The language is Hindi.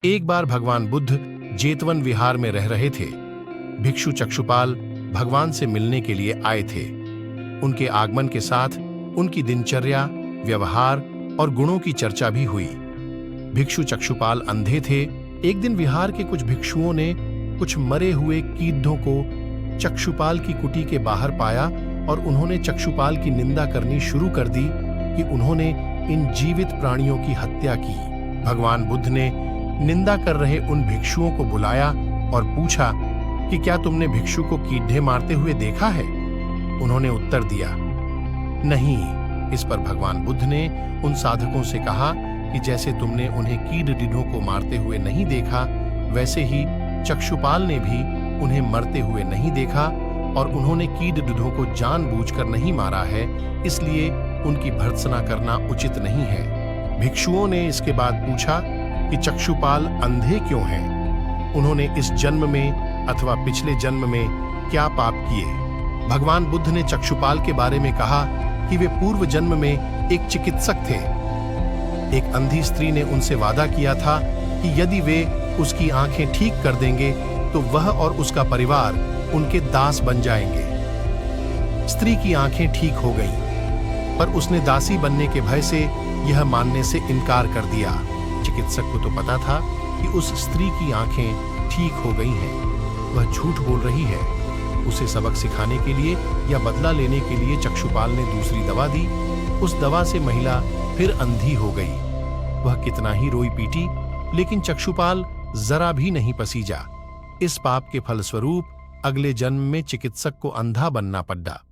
एक बार भगवान बुद्ध जेतवन विहार में रह रहे थे। भिक्षु चक्षुपाल भगवान से मिलने के लिए आए थे। उनके आगमन के साथ उनकी दिनचर्या, व्यवहार और गुणों की चर्चा भी हुई। भिक्षु चक्षुपाल अंधे थे। एक दिन विहार के कुछ भिक्षुओं ने कुछ मरे हुए कीड़ों को चक्षुपाल की कुटी के बाहर पाया और उन्होंने चक्षुपाल की निंदा करनी शुरू कर दी कि उन्होंने इन जीवित प्राणियों की हत्या की। भगवान बुद्ध ने निंदा कर रहे उन भिक्षुओं को बुलाया और पूछा कि क्या तुमने भिक्षु को कीड़े मारते हुए देखा है? उन्होंने उत्तर दिया, नहीं। इस पर भगवान बुद्ध ने उन साधकों से कहा कि जैसे तुमने उन्हें कीड़ों को मारते हुए नहीं देखा, वैसे ही चक्षुपाल ने भी उन्हें मरते हुए नहीं देखा और उन्होंने कीड़ों को जानबूझकर नहीं मारा है, इसलिए उनकी भर्त्सना करना उचित नहीं है। भिक्षुओं ने इसके बाद पूछा कि चक्षुपाल अंधे क्यों हैं? उन्होंने इस जन्म में अथवा पिछले जन्म में क्या पाप किए? भगवान बुद्ध ने चक्षुपाल के बारे में कहा कि वे पूर्व जन्म में एक चिकित्सक थे। एक अंधी स्त्री ने उनसे वादा किया था कि यदि वे उसकी आंखें ठीक कर देंगे तो वह और उसका परिवार उनके दास बन जाएंगे। स्त्री की आंखें ठीक हो गईं, पर उसने दासी बनने के भय से यह मानने से इनकार कर दिया। चिकित्सक को तो पता था कि उस स्त्री की आंखें ठीक हो गई हैं। वह झूठ बोल रही है। उसे सबक सिखाने के लिए या बदला लेने के लिए चक्षुपाल ने दूसरी दवा दी। उस दवा से महिला फिर अंधी हो गई। वह कितना ही रोई पीटी, लेकिन चक्षुपाल जरा भी नहीं पसीजा। इस पाप के फलस्वरूप अगले जन्म में चिकित्सक को अंधा बनना पड़ा।